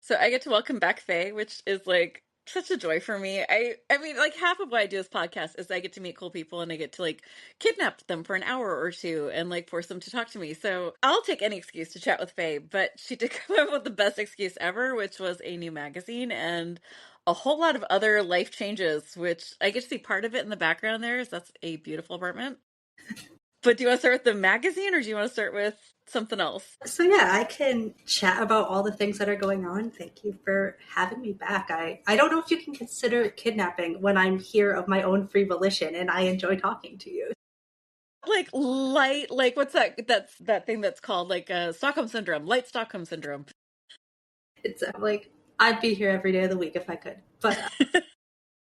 So I get to welcome back Faye, which is like such a joy for me. I mean, like half of why I do this podcast is I get to meet cool people and I get to like kidnap them for an hour or two and like force them to talk to me. So I'll take any excuse to chat with Faye, but she did come up with the best excuse ever, which was a new magazine and a whole lot of other life changes, which I get to see part of it in the background there. So that's a beautiful apartment. But do you want to start with the magazine or do you want to start with something else? So yeah, I can chat about all the things that are going on. Thank you for having me back. I don't know if you can consider it kidnapping when I'm here of my own free volition and I enjoy talking to you. Like light, like what's that's that thing that's called like Stockholm syndrome, light Stockholm syndrome. It's like I'd be here every day of the week if I could. But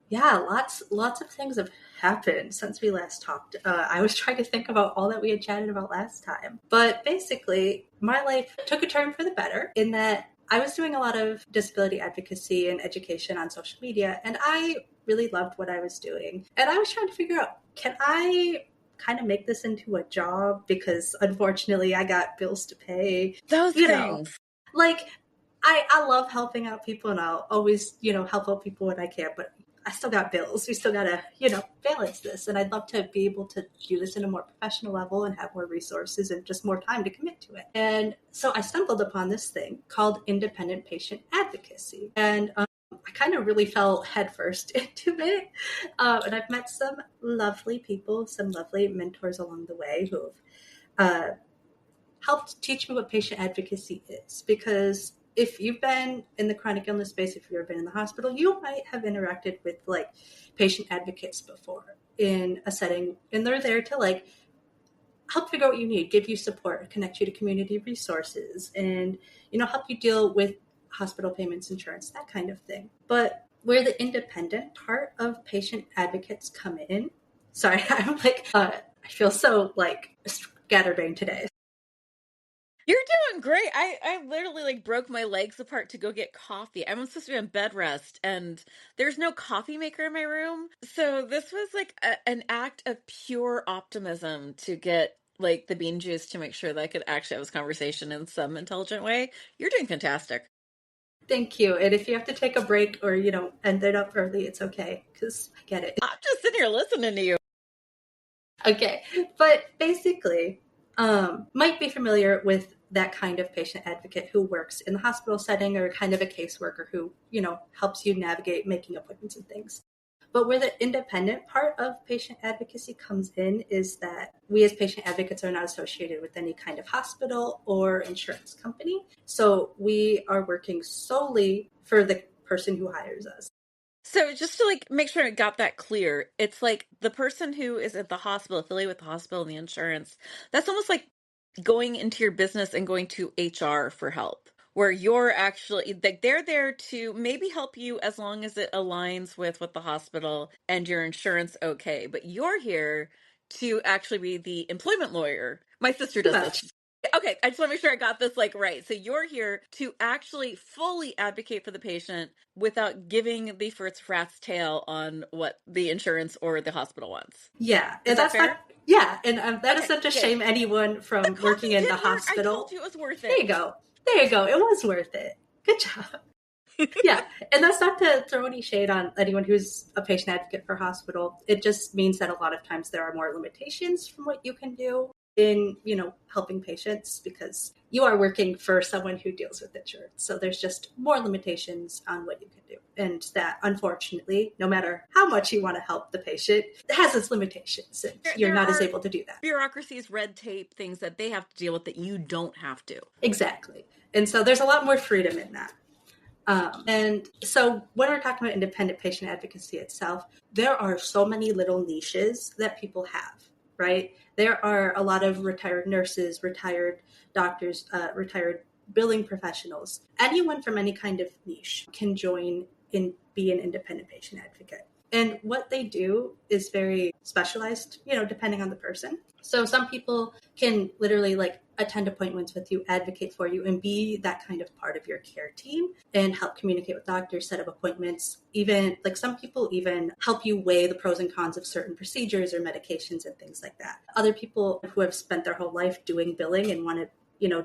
yeah, lots of things have happened since we last talked. I was trying to think about all that we had chatted about last time. But basically, my life took a turn for the better in that I was doing a lot of disability advocacy and education on social media, and I really loved what I was doing. And I was trying to figure out, can I kind of make this into a job? Because unfortunately, I got bills to pay. Those things. Like I love helping out people and I'll always, help out people when I can, but I still got bills. We still got to, balance this. And I'd love to be able to do this in a more professional level and have more resources and just more time to commit to it. And so I stumbled upon this thing called Independent Patient Advocacy. And I kind of really fell headfirst into it. And I've met some lovely people, some lovely mentors along the way who've helped teach me what patient advocacy is. Because if you've been in the chronic illness space, if you've ever been in the hospital, you might have interacted with like patient advocates before in a setting, and they're there to like help figure out what you need, give you support, connect you to community resources, and help you deal with hospital payments, insurance, that kind of thing. But where the independent part of patient advocates come in, sorry, I'm like I feel so like scatterbrained today. You're doing great. I literally like broke my legs apart to go get coffee. I'm supposed to be on bed rest and there's no coffee maker in my room. So this was like an act of pure optimism to get like the bean juice to make sure that I could actually have this conversation in some intelligent way. You're doing fantastic. Thank you. And if you have to take a break or, end it up early, it's okay because I get it. I'm just sitting here listening to you. Okay. But basically, might be familiar with that kind of patient advocate who works in the hospital setting or kind of a caseworker who, helps you navigate making appointments and things. But where the independent part of patient advocacy comes in is that we as patient advocates are not associated with any kind of hospital or insurance company. So we are working solely for the person who hires us. So just to like make sure I got that clear, it's like the person who is at the hospital, affiliated with the hospital and the insurance, that's almost like going into your business and going to HR for help, where you're actually like they're there to maybe help you as long as it aligns with what the hospital and your insurance okay. But you're here to actually be the employment lawyer. My sister does this. Okay, I just want to make sure I got this like right. So you're here to actually fully advocate for the patient without giving the first rat's tail on what the insurance or the hospital wants. Yeah, Is that fair? Yeah, and that is such a shame anyone from working in the hospital. I told you it was worth it. There you go. It was worth it. Good job. Yeah, and that's not to throw any shade on anyone who's a patient advocate for hospital. It just means that a lot of times there are more limitations from what you can do in, helping patients because you are working for someone who deals with insurance. So there's just more limitations on what you can do. And that, unfortunately, no matter how much you want to help the patient, it has its limitations. And you're not as able to do that. Bureaucracies, red tape, things that they have to deal with that you don't have to. Exactly. And so there's a lot more freedom in that. And so when we're talking about independent patient advocacy itself, there are so many little niches that people have, right? There are a lot of retired nurses, retired doctors, retired billing professionals. Anyone from any kind of niche can join and be an independent patient advocate. And what they do is very specialized, depending on the person. So some people can literally like attend appointments with you, advocate for you, and be that kind of part of your care team and help communicate with doctors, set up appointments. Even like some people even help you weigh the pros and cons of certain procedures or medications and things like that. Other people who have spent their whole life doing billing and want to,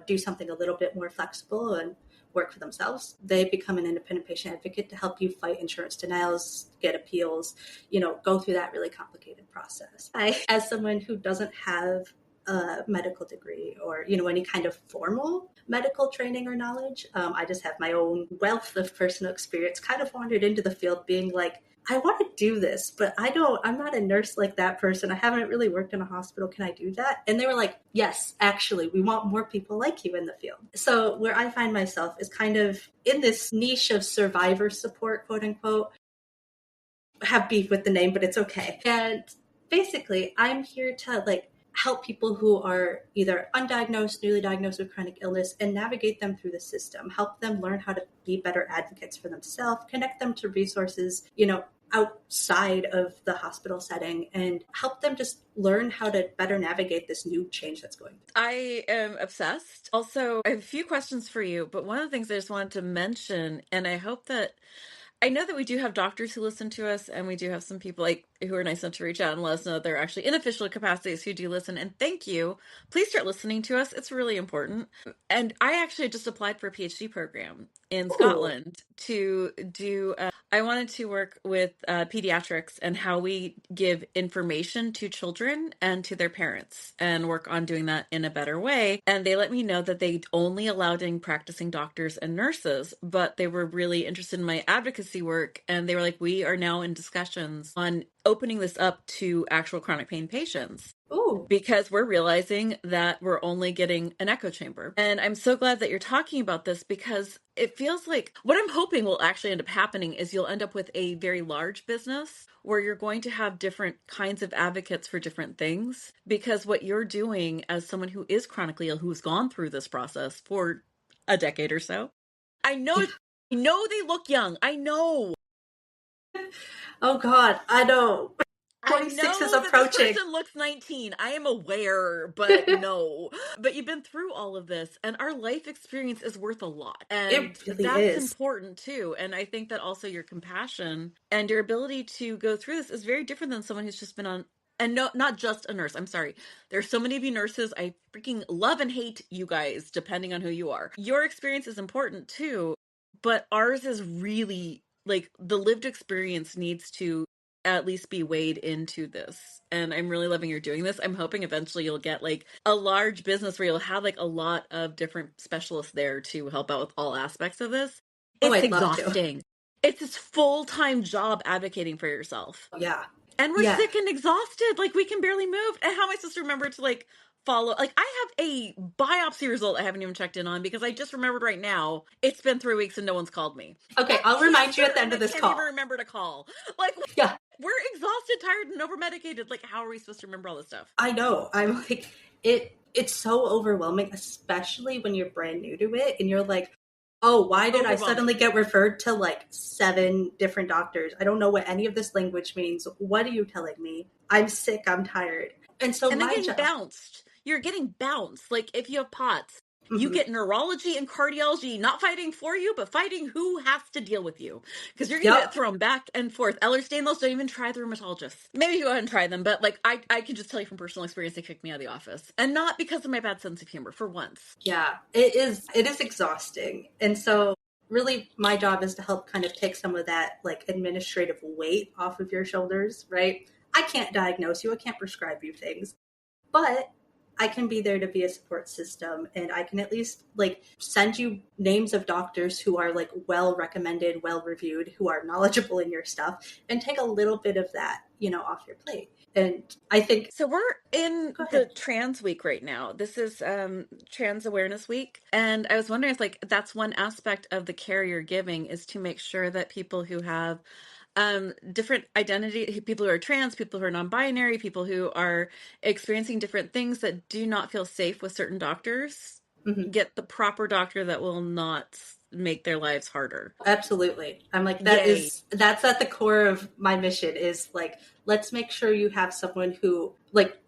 do something a little bit more flexible and work for themselves. They become an independent patient advocate to help you fight insurance denials, get appeals, go through that really complicated process. I, as someone who doesn't have a medical degree or any kind of formal medical training or knowledge, I just have my own wealth of personal experience, kind of wandered into the field being like, I want to do this, but I'm not a nurse like that person. I haven't really worked in a hospital. Can I do that? And they were like, yes, actually, we want more people like you in the field. So where I find myself is kind of in this niche of survivor support, quote unquote. I have beef with the name, but it's okay. And basically, I'm here to help people who are either undiagnosed, newly diagnosed with chronic illness, and navigate them through the system, help them learn how to be better advocates for themselves, connect them to resources, outside of the hospital setting, and help them just learn how to better navigate this new change that's going through. I am obsessed. Also, I have a few questions for you, but one of the things I just wanted to mention, and I know that we do have doctors who listen to us, and we do have some people who are nice enough to reach out and let us know that they're actually in official capacities who do listen. And thank you. Please start listening to us. It's really important. And I actually just applied for a PhD program in Ooh. Scotland to do. I wanted to work with pediatrics and how we give information to children and to their parents, and work on doing that in a better way. And they let me know that they only allowed in practicing doctors and nurses, but they were really interested in my advocacy work. And they were like, we are now in discussions on opening this up to actual chronic pain patients. Ooh. Because we're realizing that we're only getting an echo chamber. And I'm so glad that you're talking about this, because it feels like what I'm hoping will actually end up happening is you'll end up with a very large business where you're going to have different kinds of advocates for different things. Because what you're doing as someone who is chronically ill, who's gone through this process for a decade or so, I know, Yeah. I know they look young. I know. Oh God, I know. I 26 is know that this approaching. person looks 19. I am aware, but no. But you've been through all of this, and our life experience is worth a lot. And It really that's is. important too. And I think that also your compassion and your ability to go through this is very different than someone who's just been on. And no, not just a nurse. I'm sorry. There's so many of you nurses. I freaking love and hate you guys, depending on who you are. Your experience is important too, but ours is really the lived experience needs to at least be weighed into this. And I'm really loving you're doing this. I'm hoping eventually you'll get a large business where you'll have a lot of different specialists there to help out with all aspects of this. Oh, It's I'd love to. exhausting. It's this full-time job advocating for yourself. Yeah. And we're Yeah. sick and exhausted. We can barely move. And how am I supposed to remember to follow? I have a biopsy result I haven't even checked in on because I just remembered right now it's been 3 weeks and no one's called me. Okay, That I'll remind you at cancer, the end of and I this can't call. even remember to call. Like, Yeah, we're exhausted, tired, and over medicated. How are we supposed to remember all this stuff? I know. I'm like, it's so overwhelming, especially when you're brand new to it and you're like, oh, why did I Overwhelmed. suddenly get referred to 7 different doctors? I don't know what any of this language means. What are you telling me? I'm sick, I'm tired. And so And then my getting job. bounced. You're getting bounced. If you have POTS, you Mhm. get neurology and cardiology not fighting for you, but fighting who has to deal with you. Because you're going to get Yep. thrown back and forth. Ehlers-Danlos, don't even try the rheumatologists. Maybe you go ahead and try them, but I can just tell you from personal experience, they kicked me out of the office. And not because of my bad sense of humor, for once. Yeah, it is exhausting. And so really my job is to help kind of take some of that administrative weight off of your shoulders, right? I can't diagnose you, I can't prescribe you things, but I can be there to be a support system, and I can at least send you names of doctors who are well recommended, well reviewed, who are knowledgeable in your stuff, and take a little bit of that, off your plate. And I think, So we're in go the ahead. trans week right now. This is trans awareness week. And I was wondering if that's one aspect of the care you're giving is to make sure that people who have different identity, people who are trans, people who are non-binary, people who are experiencing different things that do not feel safe with certain doctors, Mhm. get the proper doctor that will not make their lives harder. Absolutely. I'm like, Yay. that's at the core of my mission is let's make sure you have someone who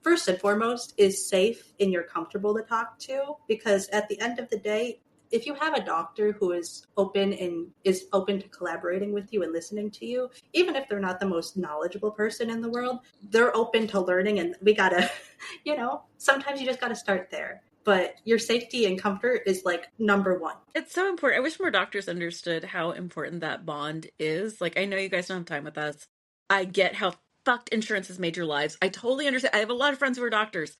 first and foremost is safe and you're comfortable to talk to, because at the end of the day, if you have a doctor who is open to collaborating with you and listening to you, even if they're not the most knowledgeable person in the world, they're open to learning, and we gotta, sometimes you just gotta start there. but your safety and comfort is like number one. It's so important. I wish more doctors understood how important that bond is. Like, I know you guys don't have time with us. I get how fucked insurance has made your lives. I totally understand. I have a lot of friends who are doctors.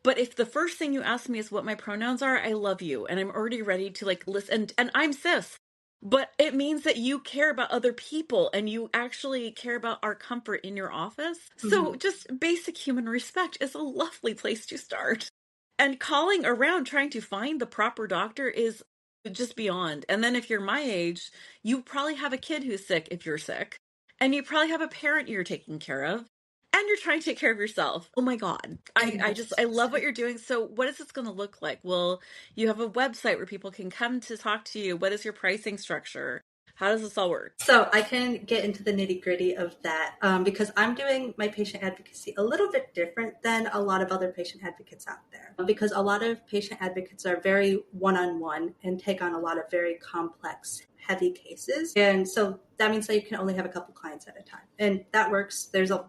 But if the first thing you ask me is what my pronouns are, I love you. And I'm already ready to like listen. And I'm cis. But it means that you care about other people and you actually care about our comfort in your office. So just basic human respect is a lovely place to start. And calling around trying to find the proper doctor is just beyond. And then if you're my age, you probably have a kid who's sick if you're sick. And you probably have a parent you're taking care of. And you're trying to take care of yourself. Oh my God. I love what you're doing. So what is this going to look like? Well, you have a website where people can come to talk to you. What is your pricing structure? How does this all work? So I can get into the nitty gritty of that because I'm doing my patient advocacy a little bit different than a lot of other patient advocates out there. Because a lot of patient advocates are very one-on-one and take on a lot of very complex, heavy cases. And so that means that you can only have a couple clients at a time. And that works. There's a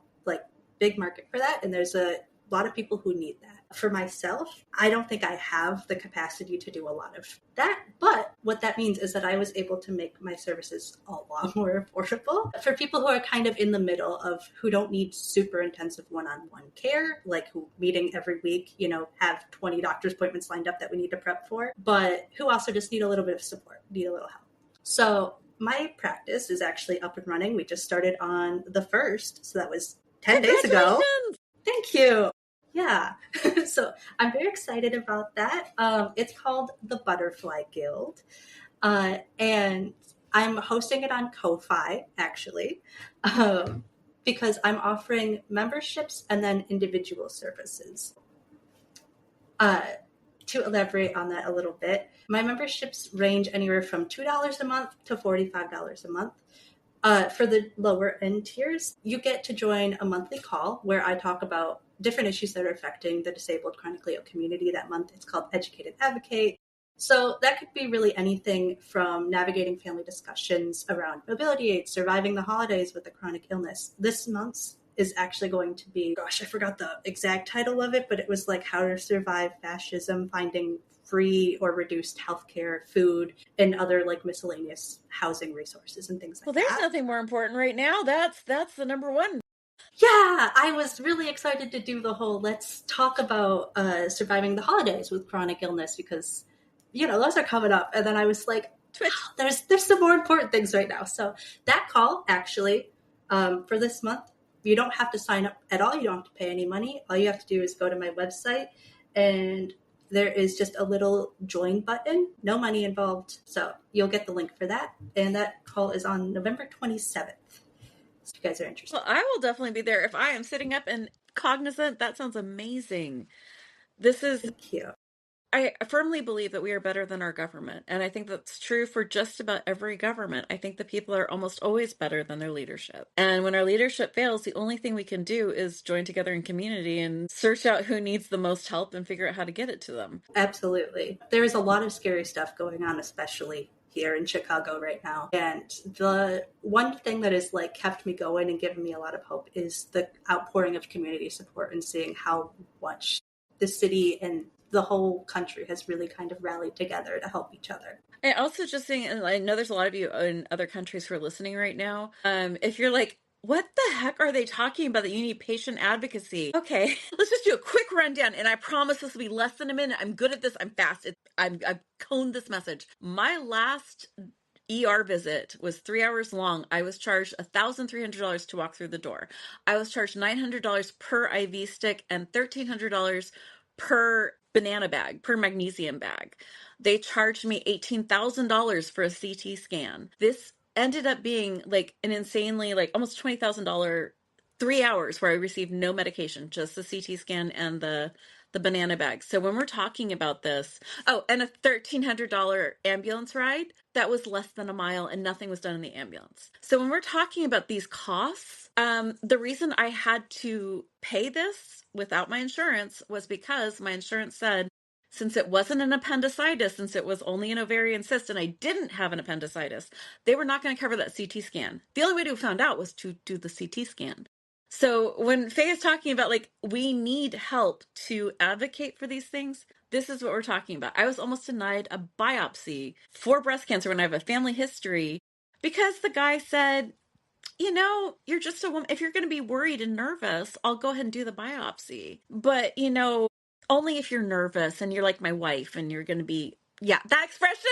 big market for that. And there's a lot of people who need that. For myself, I don't think I have the capacity to do a lot of that. But what that means is that I was able to make my services a lot more affordable for people who are kind of in the middle of who don't need super intensive one-on-one care, like who meeting every week, have 20 doctor's appointments lined up that we need to prep for, but who also just need a little bit of support, need a little help. So my practice is actually up and running. We just started on the 1st. So that was 10 days ago. Thank you. Yeah. So I'm very excited about that. It's called the Butterfly Guild. And I'm hosting it on Ko-Fi, actually, because I'm offering memberships and then individual services. To elaborate on that a little bit, my memberships range anywhere from $2 a month to $45 a month. For the lower end tiers, you get to join a monthly call where I talk about different issues that are affecting the disabled chronically ill community that month. It's called Educated Advocate. So that could be really anything from navigating family discussions around mobility aids, surviving the holidays with a chronic illness. This month's is actually going to be, I forgot the exact title of it, but it was like how to survive fascism, finding free or reduced healthcare, food, and other like miscellaneous housing resources and things like that. Well, there's nothing more important right now. That's the number one. Yeah, I was really excited to do the whole let's talk about surviving the holidays with chronic illness because, those are coming up. And then I was like, there's some more important things right now. So that call actually for this month, you don't have to sign up at all. You don't have to pay any money. All you have to do is go to my website and there is just a little join button, no money involved. So you'll get the link for that. And that call is on November 27th. So if you guys are interested. Well, I will definitely be there. If I am sitting up and cognizant, that sounds amazing. Thank you. I firmly believe that we are better than our government. And I think that's true for just about every government. I think the people are almost always better than their leadership. And when our leadership fails, the only thing we can do is join together in community and search out who needs the most help and figure out how to get it to them. Absolutely. There is a lot of scary stuff going on, especially here in Chicago right now. And the one thing that has kept me going and given me a lot of hope is the outpouring of community support and seeing how much the city and the whole country has really kind of rallied together to help each other. And also just saying, and I know there's a lot of you in other countries who are listening right now. If you're like, what the heck are they talking about that you need patient advocacy? Okay, let's just do a quick rundown. And I promise this will be less than a minute. I'm good at this. I'm fast. I've coned this message. My last ER visit was 3 hours long. I was charged $1,300 to walk through the door. I was charged $900 per IV stick and $1,300 per banana bag, per magnesium bag. They charged me $18,000 for a CT scan. This ended up being an insanely almost $20,000 3 hours where I received no medication, just the CT scan and the banana bag. So when we're talking about this, and a $1,300 ambulance ride, that was less than a mile and nothing was done in the ambulance. So when we're talking about these costs, the reason I had to pay this without my insurance was because my insurance said, since it wasn't an appendicitis, since it was only an ovarian cyst and I didn't have an appendicitis, they were not going to cover that CT scan. The only way to have found out was to do the CT scan. So when Faye is talking about we need help to advocate for these things, this is what we're talking about. I was almost denied a biopsy for breast cancer when I have a family history because the guy said, you're just a woman. If you're going to be worried and nervous, I'll go ahead and do the biopsy. But, only if you're nervous and you're like my wife and you're going to be, yeah, that expression.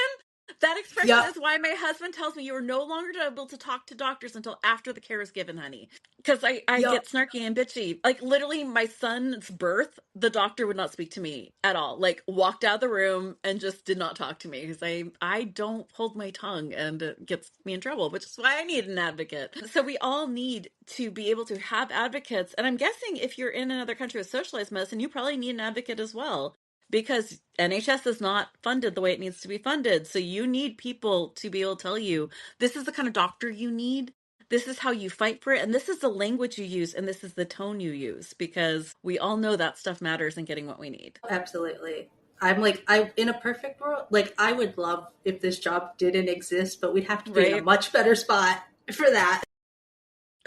That expression Yep. is why my husband tells me you are no longer able to talk to doctors until after the care is given, honey. Because I Yep. get snarky and bitchy. Like, literally, my son's birth, the doctor would not speak to me at all. Like, walked out of the room and just did not talk to me because I don't hold my tongue and it gets me in trouble, which is why I need an advocate. So we all need to be able to have advocates. And I'm guessing if you're in another country with socialized medicine, you probably need an advocate as well because NHS is not funded the way it needs to be funded. So you need people to be able to tell you, this is the kind of doctor you need. This is how you fight for it. And this is the language you use. And this is the tone you use, because we all know that stuff matters in getting what we need. Absolutely. I'm like, I in a perfect world, like I would love if this job didn't exist, but we'd have to be in a Right? much better spot for that.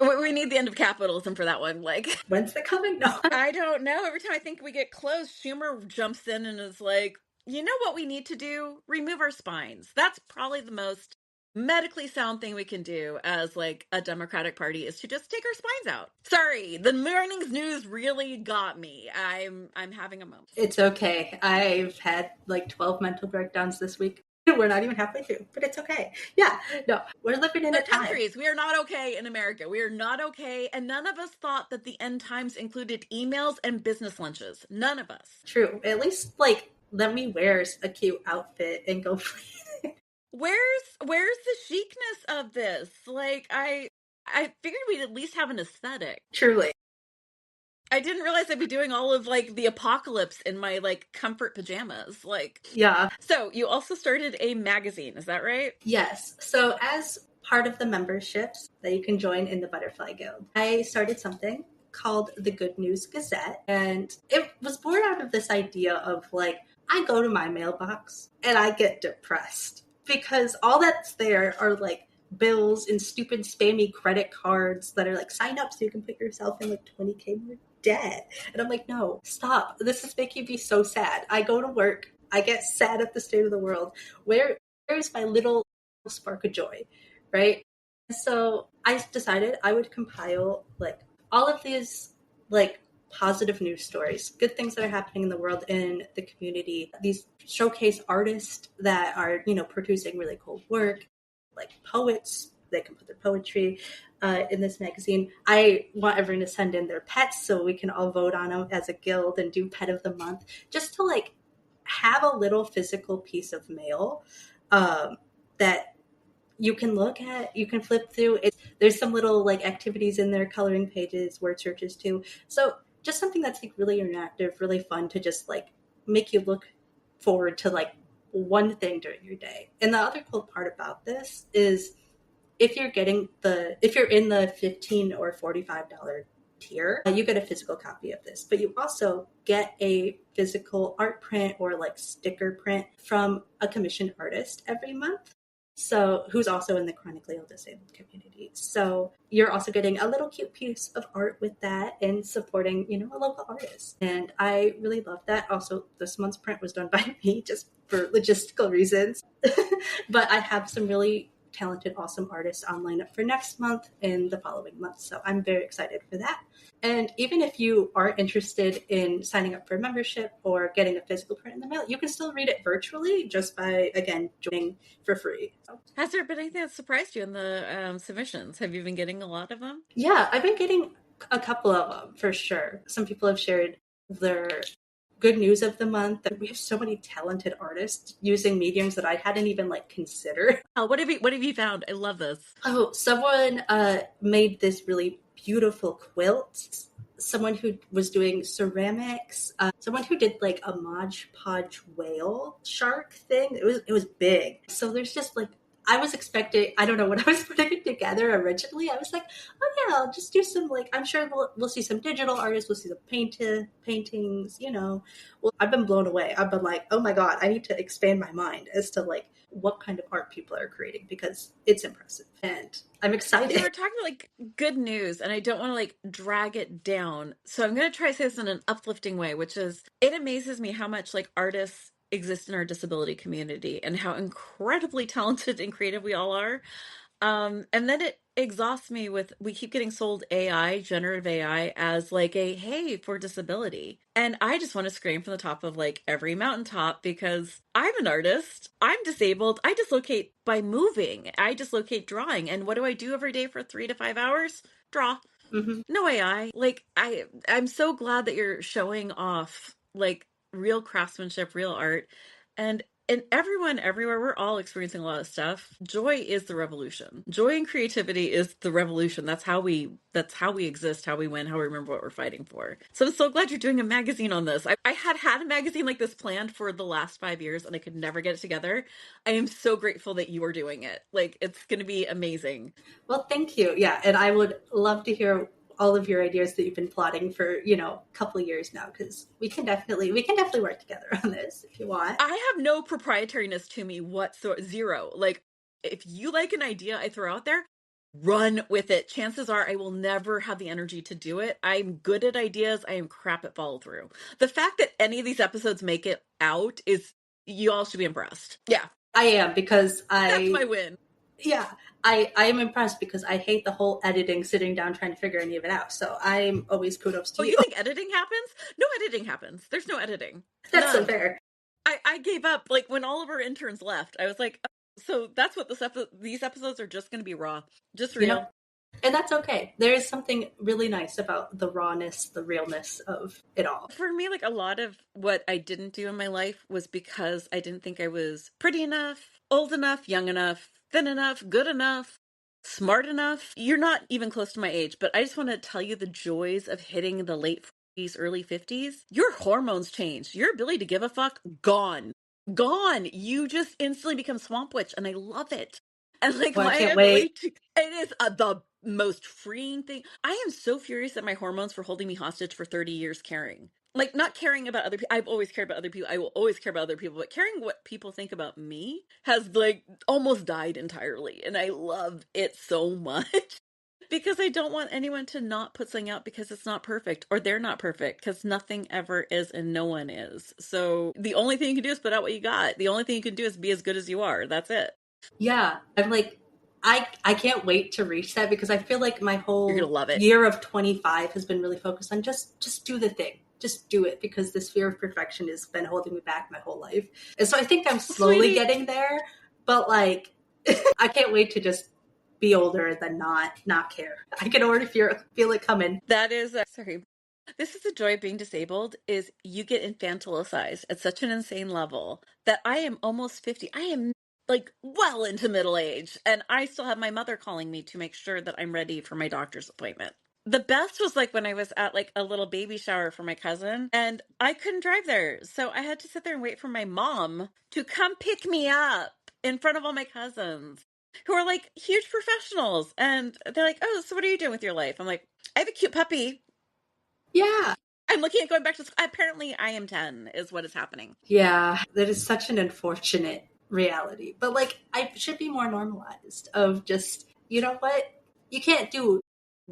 We need the end of capitalism for that one. Like, When's it coming? No. I don't know. Every time I think we get close, Schumer jumps in and is like, you know what we need to do? Remove our spines. That's probably the most medically sound thing we can do as like a Democratic Party, is to just take our spines out. Sorry, the morning's news really got me. I'm having a moment. It's okay. I've had like 12 mental breakdowns this week. We're not even halfway through, but it's okay. Yeah, no, we're living in a time. Countries, we are not okay in America. We are not okay. And none of us thought that the end times included emails and business lunches. None of us. True. At least like let me wear a cute outfit and go Where's the chicness of this? Like, I figured we'd at least have an aesthetic. Truly. I didn't realize I'd be doing all of like the apocalypse in my like comfort pajamas. Like, yeah. So you also started a magazine, is that right? Yes. So as part of the memberships that you can join in the Butterfly Guild, I started something called the Good News Gazette. And it was born out of this idea of like, I go to my mailbox and I get depressed because all that's there are like bills and stupid spammy credit cards that are like, sign up so you can put yourself in like 20K more debt. And I'm like, no, stop. This is making me so sad. I go to work. I get sad at the state of the world. Where's my little spark of joy, right? So I decided I would compile like all of these like positive news stories, good things that are happening in the world, in the community. These showcase artists that are, producing really cool work, like poets. They can put their poetry in this magazine. I want everyone to send in their pets so we can all vote on them as a guild and do pet of the month, just to like have a little physical piece of mail that you can look at, you can flip through. There's some little like activities in there, coloring pages, word searches too. So just something that's like really interactive, really fun to just like make you look forward to like one thing during your day. And the other cool part about this is if you're in the $15 or $45 tier, you get a physical copy of this, but you also get a physical art print or like sticker print from a commissioned artist every month. So who's also in the chronically ill disabled community. So you're also getting a little cute piece of art with that and supporting, a local artist. And I really love that. Also, this month's print was done by me just for logistical reasons. But I have some really talented, awesome artists on lineup for next month and the following month. So I'm very excited for that. And even if you aren't interested in signing up for a membership or getting a physical print in the mail, you can still read it virtually just by, again, joining for free. So, has there been anything that surprised you in the submissions? Have you been getting a lot of them? Yeah, I've been getting a couple of them for sure. Some people have shared their good news of the month. We have so many talented artists using mediums that I hadn't even like considered. Oh, what have you found? I love this. Oh, someone made this really beautiful quilt. Someone who was doing ceramics. Someone who did like a Mod Podge whale shark thing. It was big. So there's just like, I was expecting, I don't know, when I was putting it together originally, I was like, oh yeah, I'll just do some like, I'm sure we'll see some digital artists, we'll see some paintings, Well, I've been blown away. I've been like, oh my God, I need to expand my mind as to like what kind of art people are creating, because it's impressive and I'm excited. So we're talking about like good news, and I don't want to like drag it down. So I'm going to try to say this in an uplifting way, which is it amazes me how much like artists exist in our disability community and how incredibly talented and creative we all are. And then it exhausts me with we keep getting sold AI, generative AI, as like a hey for disability. And I just want to scream from the top of like every mountaintop because I'm an artist. I'm disabled. I dislocate by moving. I dislocate drawing. And what do I do every day for 3 to 5 hours? Draw. Mm-hmm. No AI. Like I'm so glad that you're showing off like real craftsmanship, real art. And everyone everywhere, we're all experiencing a lot of stuff. Joy is the revolution. Joy and creativity is the revolution. That's how we exist, how we win, how we remember what we're fighting for. So I'm so glad you're doing a magazine on this. I had a magazine like this planned for the last 5 years and I could never get it together. I am so grateful that you are doing it. Like it's gonna be amazing. Well, thank you. Yeah, and I would love to hear all of your ideas that you've been plotting for, a couple of years now, because we can definitely work together on this if you want. I have no proprietariness to me whatsoever. Zero. Like, if you like an idea I throw out there, run with it. Chances are I will never have the energy to do it. I'm good at ideas. I am crap at follow through. The fact that any of these episodes make it out is, you all should be impressed. Yeah, I am, because that's my win. yeah, I am impressed because I hate the whole editing, sitting down trying to figure any of it out. So I'm always kudos to Oh, you. you think editing happens? No editing happens. There's no editing. That's so None. fair. I gave up. Like, when all of our interns left, I was like, oh, so that's what these episodes are just going to be raw. Just You know, real. and that's okay. There is something really nice about the rawness, the realness of it all. For me, like a lot of what I didn't do in my life was because I didn't think I was pretty enough, old enough, young enough, thin enough, good enough, smart enough. You're not even close to my age, but I just want to tell you the joys of hitting the late 40s, early 50s. Your hormones change. Your ability to give a fuck, gone. Gone. You just instantly become swamp witch, and I love it. And like Well, I my can't ability wait. to, it is the most freeing thing. I am so furious at my hormones for holding me hostage for 30 years caring. Like, not caring about other people. I've always cared about other people. I will always care about other people, but caring what people think about me has like almost died entirely. And I love it so much because I don't want anyone to not put something out because it's not perfect or they're not perfect, because nothing ever is and no one is. So the only thing you can do is put out what you got. The only thing you can do is be as good as you are. That's it. Yeah, I'm like, I can't wait to reach that, because I feel like my You're going whole to love it. year of 25 has been really focused on just do the thing. Just do it, because this fear of perfection has been holding me back my whole life. And so I think I'm slowly Sweetie. getting there, but like I can't wait to just be older and then not care. I can already feel it coming. That is, sorry. This is the joy of being disabled, is you get infantilicized at such an insane level that I am almost 50. I am like well into middle age, and I still have my mother calling me to make sure that I'm ready for my doctor's appointment. The best was like when I was at like a little baby shower for my cousin and I couldn't drive there. So I had to sit there and wait for my mom to come pick me up in front of all my cousins who are like huge professionals. And they're like, oh, so what are you doing with your life? I'm like, I have a cute puppy. Yeah. I'm looking at going back to school. Apparently, I am 10 is what is happening. Yeah, that is such an unfortunate reality. But like, I should be more normalized of just, you know what? You can't do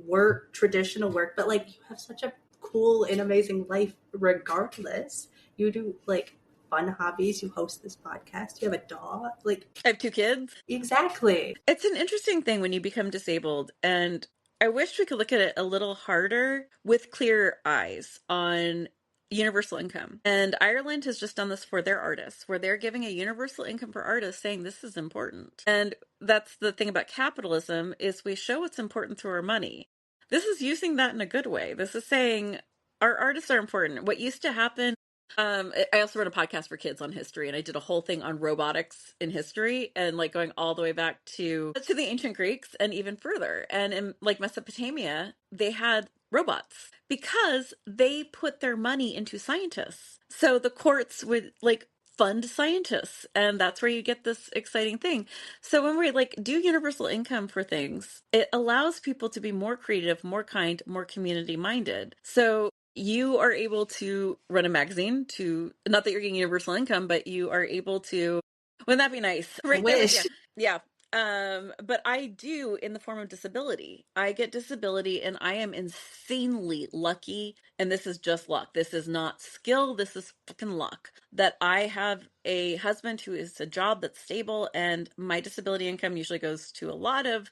work, traditional work, but like, you have such a cool and amazing life regardless. You do like fun hobbies, you host this podcast, you have a dog. Like, I have 2 kids. exactly. It's an interesting thing when you become disabled, and I wish we could look at it a little harder with clear eyes on universal income. And Ireland has just done this for their artists, where they're giving a universal income for artists, saying this is important. And that's the thing about capitalism, is we show what's important through our money. This is using that in a good way. This is saying our artists are important. What used to happen, I also run a podcast for kids on history, and I did a whole thing on robotics in history, and like going all the way back to the ancient Greeks and even further. And in like Mesopotamia, they had robots because they put their money into scientists. So the courts would like fund scientists, and that's where you get this exciting thing. So when we like do universal income for things, it allows people to be more creative, more kind, more community minded. So you are able to run a magazine, to not that you're getting universal income, but you are able to Wouldn't that be nice? I Right there with you. wish. Yeah. But I do in the form of disability. I get disability and I am insanely lucky. And this is just luck. This is not skill. This is fucking luck. That I have a husband who is a job that's stable and my disability income usually goes to a lot of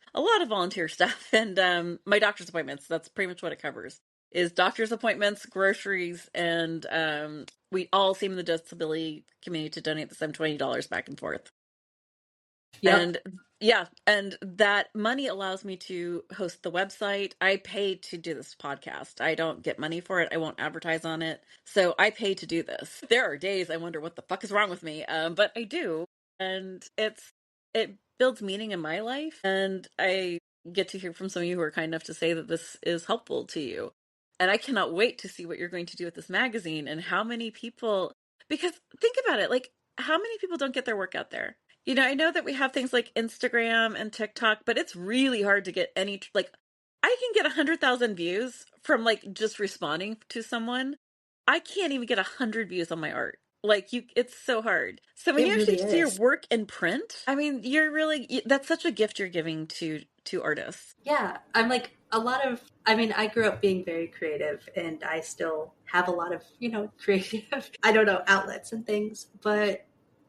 volunteer stuff and my doctor's appointments. That's pretty much what it covers. Is doctor's appointments, groceries, and we all seem in the disability community to donate the same $20 back and forth. Yep. And yeah, and that money allows me to host the website. I pay to do this podcast. I don't get money for it. I won't advertise on it. So I pay to do this. There are days I wonder what the fuck is wrong with me. But I do. And it builds meaning in my life. And I get to hear from some of you who are kind enough to say that this is helpful to you. And I cannot wait to see what you're going to do with this magazine and how many people, because think about it, like how many people don't get their work out there? I know that we have things like Instagram and TikTok, but it's really hard to get any, like, I can get 100,000 views from like just responding to someone. I can't even get 100 views on my art. Like it's so hard. So when It you actually really see your is. work in print, I mean, that's such a gift you're giving to artists. Yeah, I'm like I grew up being very creative and I still have a lot of, creative, I don't know, outlets and things, but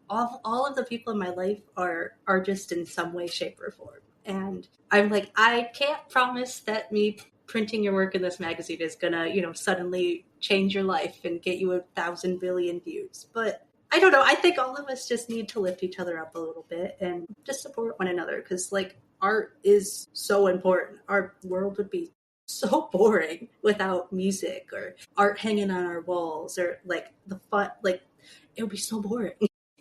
all of the people in my life are just in some way, shape, or form. And I'm like, I can't promise that me printing your work in this magazine is gonna, suddenly change your life and get you 1,000 billion views. But I don't know. I think all of us just need to lift each other up a little bit and just support one another because, like, art is so important. Our world would be so boring without music or art hanging on our walls or like the fun, like, it would be so boring.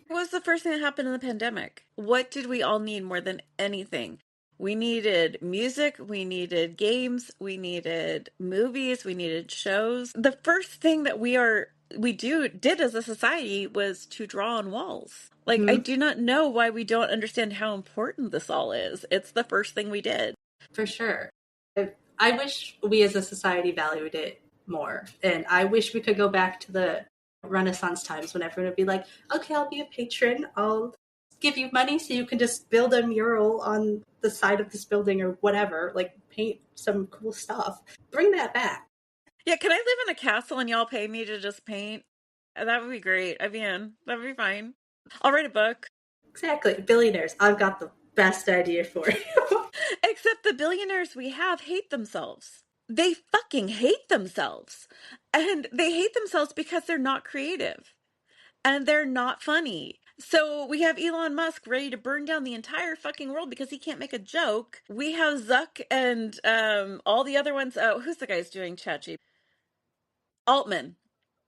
What was the first thing that happened in the pandemic? What did we all need more than anything? We needed music, we needed games, we needed movies, we needed shows. The first thing that we did as a society was to draw on walls. Like I Mm-hmm. do not know why we don't understand how important this all is. It's the first thing we did. For sure. I wish we as a society valued it more. And I wish we could go back to the Renaissance times when everyone would be like, okay, I'll be a patron. I'll give you money so you can just build a mural on the side of this building or whatever, like paint some cool stuff. Bring that back. Yeah, can I live in a castle and y'all pay me to just paint? That would be great. I'd be in. That would be fine. I'll write a book. Exactly. Billionaires. I've got the best idea for you. Except the billionaires we have hate themselves. They fucking hate themselves. And they hate themselves because they're not creative and they're not funny. So we have Elon Musk ready to burn down the entire fucking world because he can't make a joke. We have Zuck and all the other ones. Oh, who's the guy's doing ChatGPT? Altman.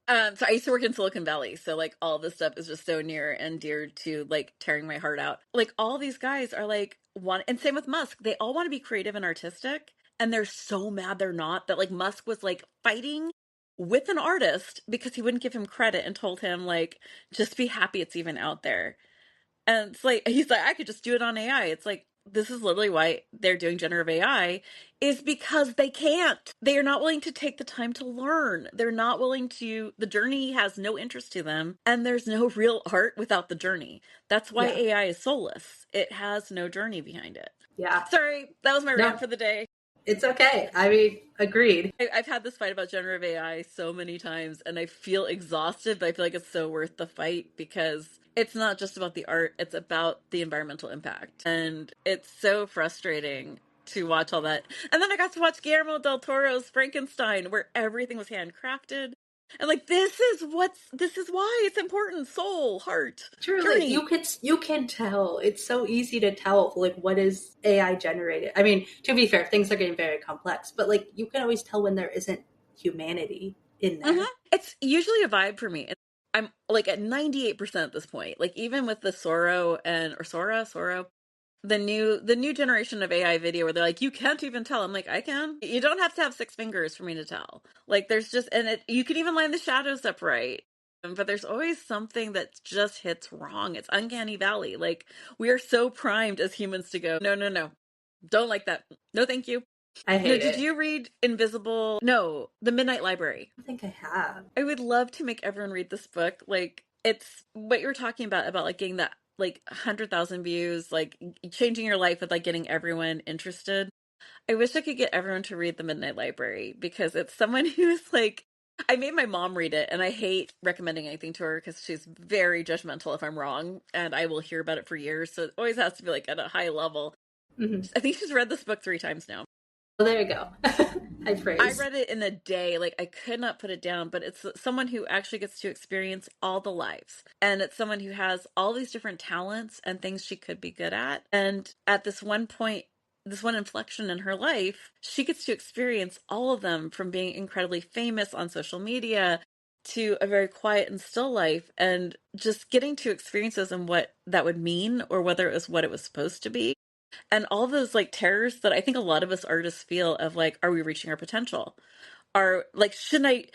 So I used to work in Silicon Valley, so like all this stuff is just so near and dear to like tearing my heart out. Like all these guys are like one, and same with Musk. They all want to be creative and artistic, and they're so mad they're not. That like Musk was like fighting with an artist because he wouldn't give him credit and told him like just be happy it's even out there. And it's like he's like, I could just do it on AI. It's like this is literally why they're doing generative AI is because they can't. They are not willing to take the time to learn. They're not willing to the journey has no interest to them and there's no real art without the journey. That's why Yeah. AI is soulless. It has no journey behind it. Yeah. Sorry, that was my No, rant for the day. it's okay. I mean, agreed. I've had this fight about generative AI so many times and I feel exhausted, but I feel like it's so worth the fight because it's not just about the art, it's about the environmental impact. And it's so frustrating to watch all that. And then I got to watch Guillermo del Toro's Frankenstein, where everything was handcrafted. And like this is why it's important. Soul, heart, Truly, journey. you can tell. It's so easy to tell like what is AI generated. I mean, to be fair, things are getting very complex, but like you can always tell when there isn't humanity in Mm-hmm. there. It's usually a vibe for me. I'm like at 98% at this point. Like even with the Sora, the new generation of AI video where they're like, you can't even tell. I'm like, I can. You don't have to have six fingers for me to tell. Like there's just and it you can even line the shadows up right. But there's always something that just hits wrong. It's uncanny valley. Like we are so primed as humans to go, no, no, no. Don't like that. No, thank you. I No, hate did it. you read Invisible? No, The Midnight Library. I think I have. I would love to make everyone read this book. Like it's what you were talking about like getting that like 100,000 views, like changing your life with like getting everyone interested. I wish I could get everyone to read The Midnight Library because it's someone who's like, I made my mom read it, and I hate recommending anything to her because she's very judgmental if I'm wrong, and I will hear about it for years. So it always has to be like at a high level. Mm-hmm. I think she's read this book 3 times now. Well, there you go. High I praise. read it in a day. Like, I could not put it down, but it's someone who actually gets to experience all the lives. And it's someone who has all these different talents and things she could be good at. And at this one point, this one inflection in her life, she gets to experience all of them, from being incredibly famous on social media to a very quiet and still life, and just getting to experiences and what that would mean, or whether it was what it was supposed to be, and all those like terrors that I think a lot of us artists feel of, like, are we reaching our potential? Are like, should I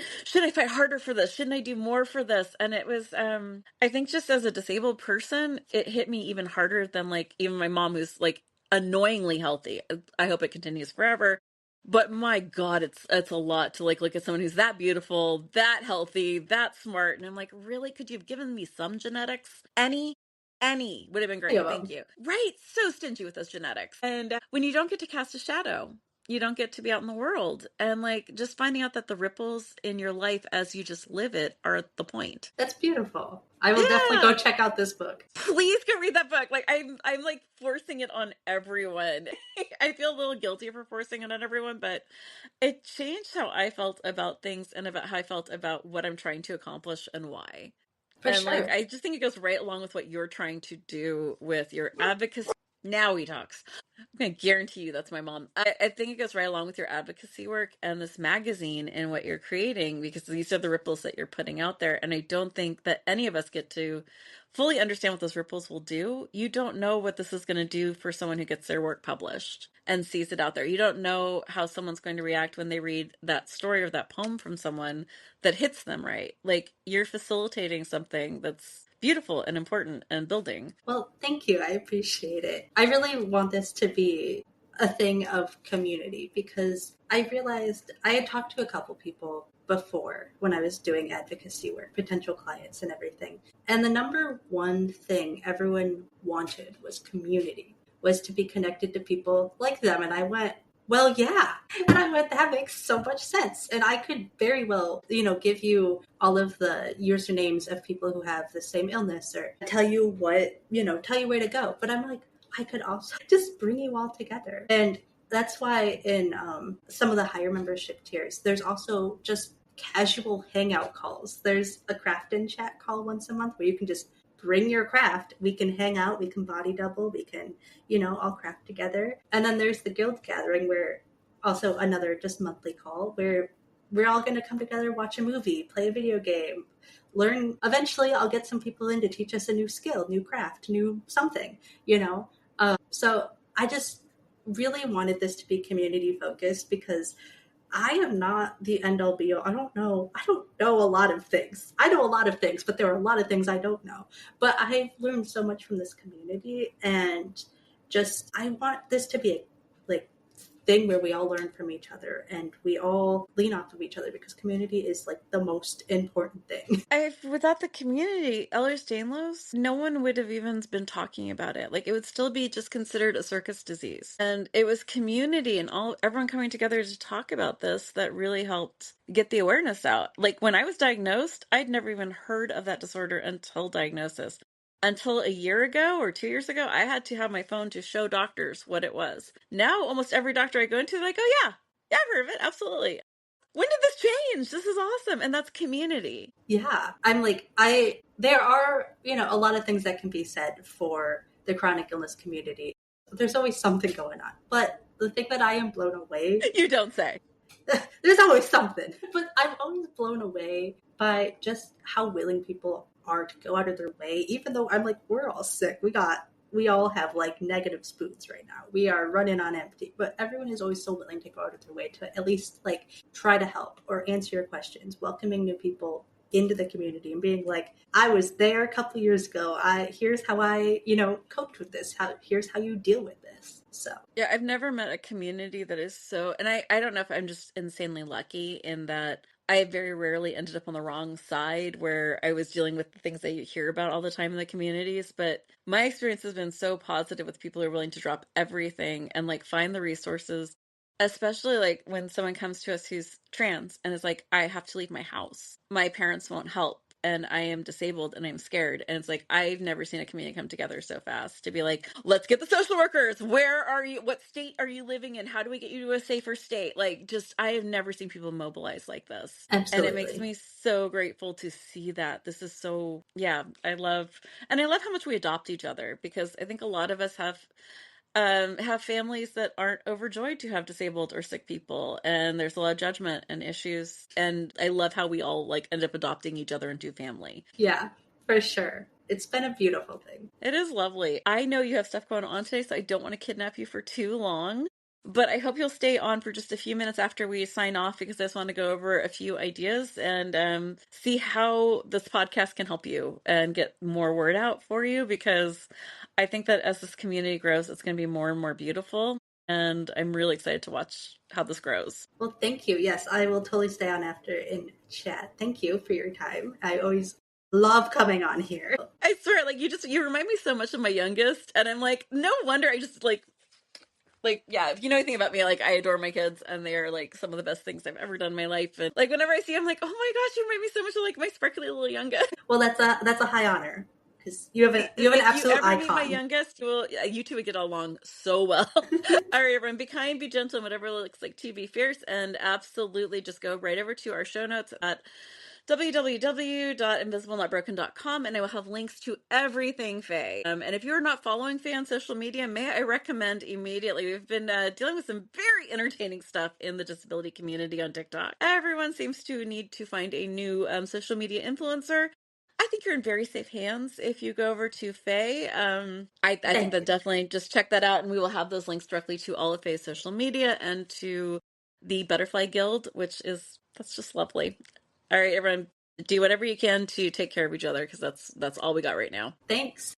fight harder for this? Shouldn't I do more for this? And it was I think just as a disabled person, it hit me even harder than like even my mom, who's like annoyingly healthy. I hope it continues forever. But my God, it's a lot to like look at someone who's that beautiful, that healthy, that smart. And I'm like, really? Could you have given me some genetics? Any would have been Any great. of Thank them. you. Right. So stingy with those genetics. And when you don't get to cast a shadow, you don't get to be out in the world. And like just finding out that the ripples in your life as you just live it are the point. That's beautiful. I will definitely Yeah. go check out this book. Please go read that book. Like I'm like forcing it on everyone. I feel a little guilty for forcing it on everyone, but it changed how I felt about things and about how I felt about what I'm trying to accomplish and why. For And like, sure. I just think it goes right along with what you're trying to do with your advocacy. Now he talks. I'm going to guarantee you that's my mom. I think it goes right along with your advocacy work and this magazine and what you're creating, because these are the ripples that you're putting out there. And I don't think that any of us get to fully understand what those ripples will do. You don't know what this is going to do for someone who gets their work published and sees it out there. You don't know how someone's going to react when they read that story or that poem from someone that hits them right. Like, you're facilitating something that's beautiful and important and building. Well, thank you. I appreciate it. I really want this to be a thing of community because I realized I had talked to a couple people before when I was doing advocacy work, potential clients and everything. And the number one thing everyone wanted was community, was to be connected to people like them. And I went, well, yeah. And I went, that makes so much sense. And I could very well, give you all of the usernames of people who have the same illness or tell you tell you where to go. But I'm like, I could also just bring you all together. And that's why in some of the higher membership tiers, there's also just casual hangout calls. There's a craft and chat call once a month where you can just bring your craft. We can hang out, we can body double, we can, all craft together. And then there's the guild gathering where also another just monthly call where we're all going to come together, watch a movie, play a video game, learn. Eventually, I'll get some people in to teach us a new skill, new craft, new something, So I just really wanted this to be community focused because I am not the end all be all. I don't know. I don't know a lot of things. I know a lot of things, but there are a lot of things I don't know. But I've learned so much from this community, and just I want this to be a like thing where we all learn from each other and we all lean off of each other because community is like the most important thing. Without the community, Ehlers-Danlos, no one would have even been talking about it. Like, it would still be just considered a circus disease. And it was community and everyone coming together to talk about this that really helped get the awareness out. Like, when I was diagnosed, I'd never even heard of that disorder until diagnosis. Until a year ago or 2 years ago, I had to have my phone to show doctors what it was. Now, almost every doctor I go into, they're like, oh yeah, I've heard of it, absolutely. When did this change? This is awesome. And that's community. Yeah. There are, a lot of things that can be said for the chronic illness community. There's always something going on. But the thing that I am blown away, You don't say. there's always something. But I'm always blown away by just how willing people are to go out of their way, even though I'm like, we're all sick. We all have like negative spoons right now. We are running on empty, but everyone is always so willing to go out of their way to at least like try to help or answer your questions, welcoming new people into the community and being like, I was there a couple years ago. Here's how I, coped with this. Here's how you deal with this. So Yeah, I've never met a community that is so, and I don't know if I'm just insanely lucky in that I very rarely ended up on the wrong side where I was dealing with the things that you hear about all the time in the communities. But my experience has been so positive with people who are willing to drop everything and like find the resources, especially like when someone comes to us who's trans and is like, I have to leave my house. My parents won't help. And I am disabled and I'm scared. And it's like, I've never seen a community come together so fast to be like, let's get the social workers. Where are you? What state are you living in? How do we get you to a safer state? Like, just, I have never seen people mobilize like this. And it makes Absolutely. me so grateful to see that. This is so, yeah, and I love how much we adopt each other because I think a lot of us have families that aren't overjoyed to have disabled or sick people, and there's a lot of judgment and issues, and I love how we all like end up adopting each other into family. Yeah, for sure. It's been a beautiful thing. It is lovely. I know you have stuff going on today, so I don't want to kidnap you for too long, but I hope you'll stay on for just a few minutes after we sign off because I just want to go over a few ideas and see how this podcast can help you and get more word out for you because I think that as this community grows, it's going to be more and more beautiful. And I'm really excited to watch how this grows. Well, thank you. Yes, I will totally stay on after and chat. Thank you for your time. I always love coming on here. I swear, like you remind me so much of my youngest, and I'm like, no wonder I just yeah, if you know anything about me, like I adore my kids and they are like some of the best things I've ever done in my life. And like whenever I see them, I'm like, oh my gosh, you remind me so much of like my sparkly little youngest. Well, that's a high honor because you have an If you absolute ever meet my icon. youngest, you two would get along so well. All right, everyone, be kind, be gentle, and whatever it looks like to be fierce. And absolutely just go right over to our show notes at www.invisiblenotbroken.com, and I will have links to everything Faye. And if you're not following Faye on social media, may I recommend immediately. We've been dealing with some very entertaining stuff in the disability community on TikTok. Everyone seems to need to find a new social media influencer. I think you're in very safe hands if you go over to Faye. I think Thank that you. definitely just check that out, and we will have those links directly to all of Faye's social media and to the Butterfly Guild, that's just lovely. All right, everyone, do whatever you can to take care of each other because that's all we got right now. Thanks.